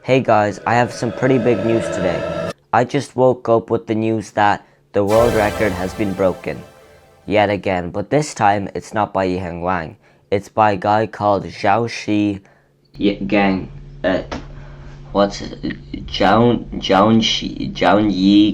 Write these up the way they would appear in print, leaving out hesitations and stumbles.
Hey guys, I have some pretty big news today. I just woke up with the news that the world record has been broken. Yet again, but this time it's not by Yiheng Wang. It's by a guy called Xuanyi Geng. What's Xuanyi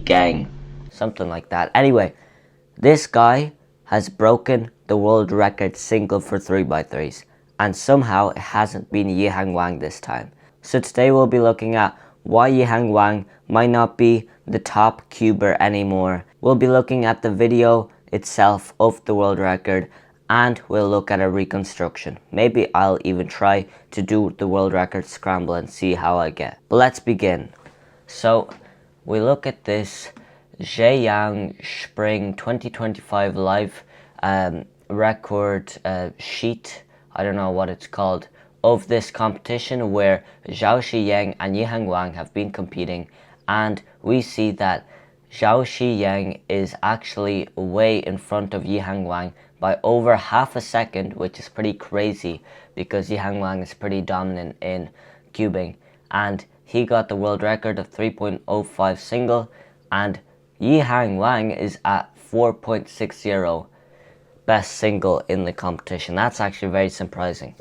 Geng? Something like that. Anyway, this guy has broken the world record single for 3x3s. And somehow it hasn't been Yiheng Wang this time. So today we'll be looking at why Yiheng Wang might not be the top cuber anymore. We'll be looking at the video itself of the world record, and we'll look at a reconstruction. Maybe I'll even try to do the world record scramble and see how I get. But let's begin. So we look at this Zhejiang Spring 2025 live record sheet. I don't know what it's called, of this competition where Xuanyi and Yiheng Wang have been competing, and we see that Xuanyi is actually way in front of Yiheng Wang by over half a second, which is pretty crazy because Yiheng Wang is pretty dominant in cubing, and he got the world record of 3.05 single, and Yiheng Wang is at 4.60 best single in the competition. That's actually very surprising.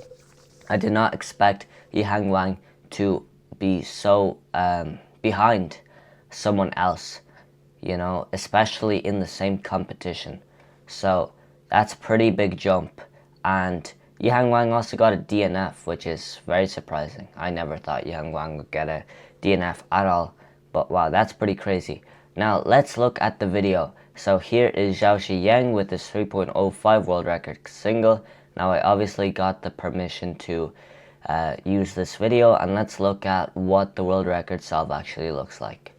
I did not expect Yiheng Wang to be so behind someone else, you know, especially in the same competition. So that's a pretty big jump. And Yiheng Wang also got a DNF, which is very surprising. I never thought Yiheng Wang would get a DNF at all. But wow, that's pretty crazy. Now let's look at the video. So here is Xuanyi Geng with his 3.05 world record single. Now I obviously got the permission to use this video, and let's look at what the world record solve actually looks like.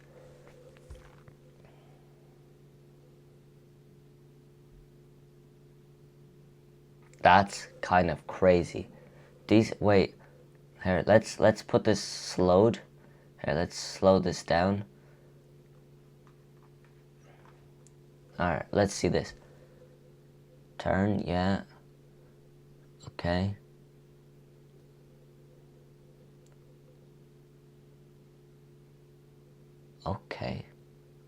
That's kind of crazy. Wait, here, let's put this slowed. Here, let's slow this down. Alright, let's see this. Turn, yeah. Okay. Okay.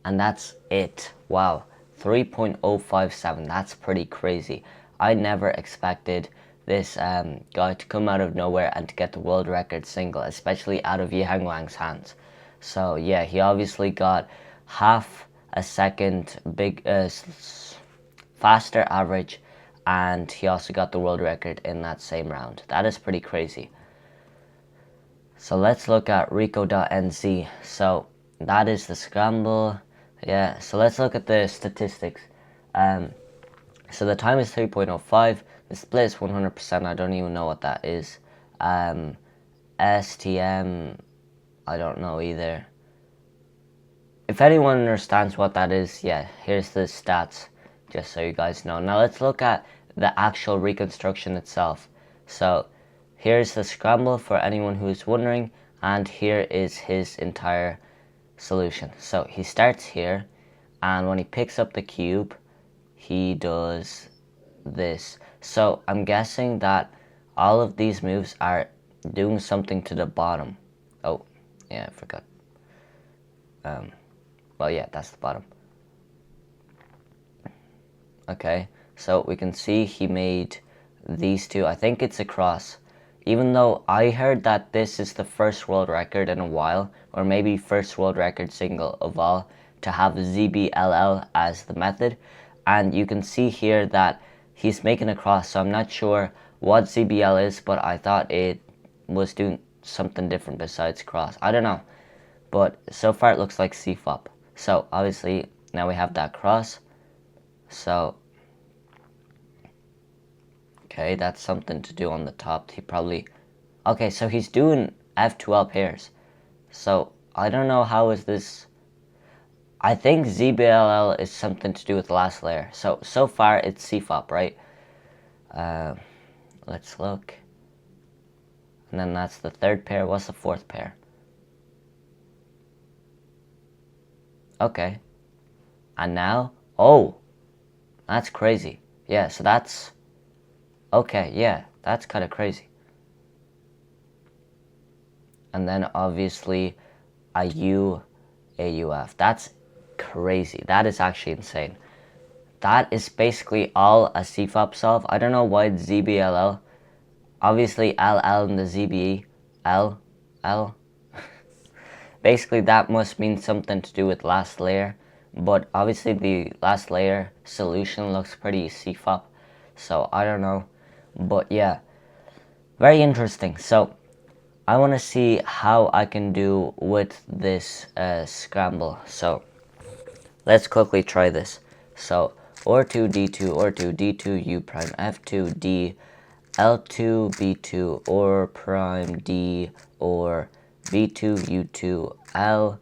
And that's it. Wow. 3.057. That's pretty crazy. I never expected this guy to come out of nowhere and to get the world record single, especially out of Yiheng Wang's hands. So yeah, he obviously got half a second faster average, and he also got the world record in that same round. That is pretty crazy. So let's look at Rico.nz. So that is the scramble. Yeah, so let's look at the statistics. So the time is 3.05. The split is 100%. I don't even know what that is. STM, I don't know either. If anyone understands what that is, yeah, here's the stats, just so you guys know. Now let's look at the actual reconstruction itself. So here's the scramble for anyone who's wondering, and here is his entire solution. So he starts here, and when he picks up the cube, he does this. So I'm guessing that all of these moves are doing something to the bottom. Oh, yeah, I forgot. Well, yeah, that's the bottom. Okay, so we can see he made these two. I think it's a cross. Even though I heard that this is the first world record in a while, or maybe first world record single of all, to have ZBLL as the method. And you can see here that he's making a cross, so I'm not sure what ZBL is, but I thought it was doing something different besides cross. I don't know, but so far it looks like CFOP. So obviously now we have that cross. So okay, that's something to do on the top. He probably, okay, so he's doing F12 pairs. So I don't know how is this. I think ZBLL is something to do with the last layer. So far it's CFOP, right? Let's look. And then that's the third pair. What's the fourth pair? Okay. And now, oh, that's crazy. Yeah, so that's, okay, yeah, that's kind of crazy. and then obviously a U, a UF. That's crazy. That is actually insane. That is basically all a CFOP solve. I don't know why it's ZBLL. Obviously LL and the ZBE. L. Basically that must mean something to do with last layer. But obviously the last layer solution looks pretty CFOP. So I don't know. But yeah. Very interesting. So I want to see how I can do with this scramble. So let's quickly try this. So or2 d2 or2 d2 u prime f2 d l2 b2 or prime d or b2 u2 l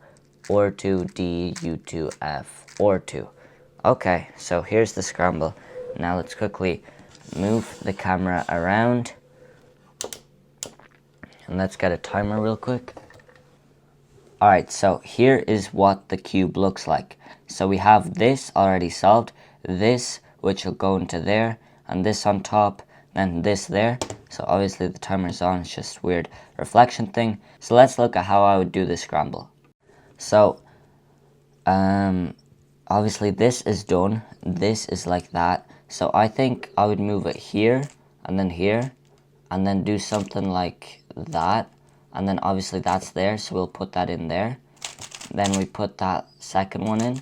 or2 d u2 f or2. Okay, so here's the scramble. Now let's quickly move the camera around and let's get a timer real quick. Alright, so here is what the cube looks like. So we have this already solved, this which will go into there, and this on top, then this there. So obviously the timer's on, it's just weird reflection thing. So let's look at how I would do this scramble. So obviously this is done, this is like that. So I think I would move it here, and then do something like that. And then obviously that's there, so we'll put that in there. Then we put that second one in.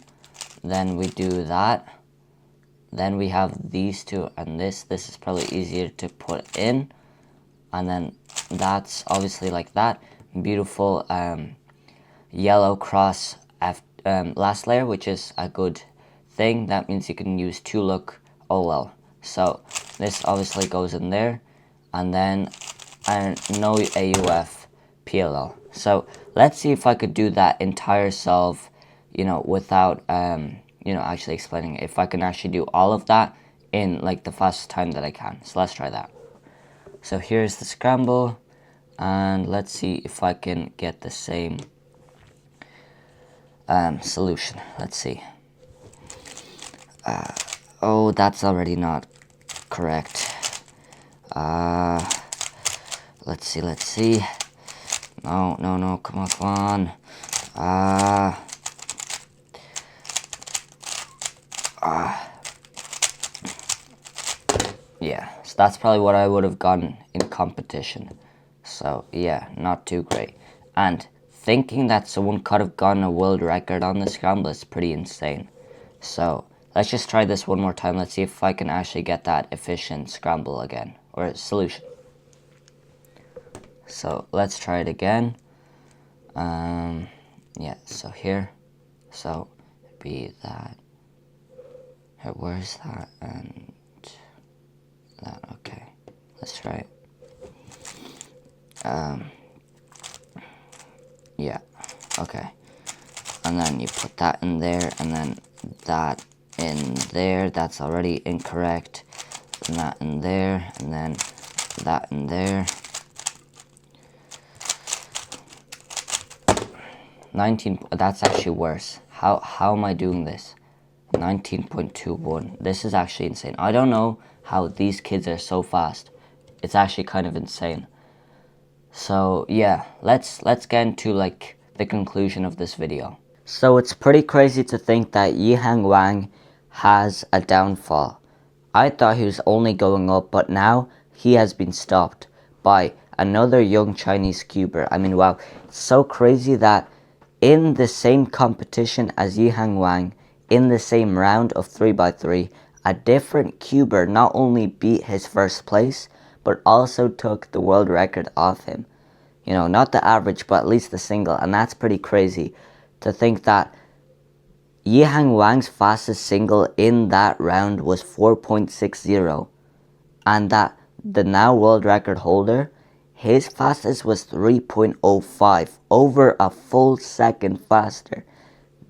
Then we do that. Then we have these two and this. This is probably easier to put in. And then that's obviously like that. Beautiful yellow cross last layer, which is a good thing. That means you can use 2-look OL. So this obviously goes in there. And then no AUF. PLL. So let's see if I could do that entire solve, without, actually explaining it. If I can actually do all of that in like the fastest time that I can. So let's try that. So here's the scramble, and let's see if I can get the same solution. Let's see. Oh, that's already not correct. Let's see. No, come on. Yeah, so that's probably what I would have gotten in competition. So yeah, not too great. And thinking that someone could have gotten a world record on the scramble is pretty insane. So let's just try this one more time. Let's see if I can actually get that efficient scramble again, or solution. So let's try it again. Yeah, so here, so it'd be that. Here, where's that? And that. Okay, let's try it. Yeah, okay. And then you put that in there, and then that in there. That's already incorrect. And that in there, and then that in there. 19, that's actually worse. How am I doing this? 19.21. This is actually insane. I don't know how these kids are so fast. It's actually kind of insane. So yeah, let's get into like the conclusion of this video. So it's pretty crazy to think that Yiheng Wang has a downfall. I thought he was only going up, but now he has been stopped by another young Chinese cuber. I mean, wow, it's so crazy that in the same competition as Yiheng Wang, in the same round of 3x3, a different cuber not only beat his first place, but also took the world record off him. Not the average, but at least the single. And that's pretty crazy to think that Yiheng Wang's fastest single in that round was 4.60. And that the now world record holder, his fastest was 3.05, over a full second faster.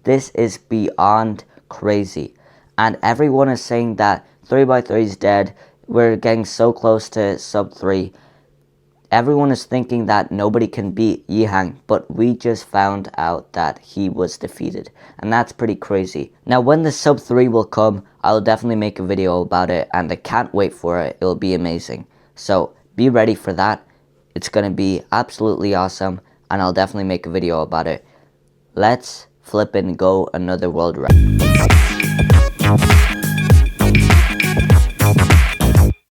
This is beyond crazy. And everyone is saying that 3x3 is dead. We're getting so close to sub 3. Everyone is thinking that nobody can beat Yiheng, but we just found out that he was defeated. And that's pretty crazy. Now when the sub 3 will come, I'll definitely make a video about it, and I can't wait for it. It'll be amazing. So be ready for that. It's going to be absolutely awesome. and I'll definitely make a video about it. Let's flip and go another world record.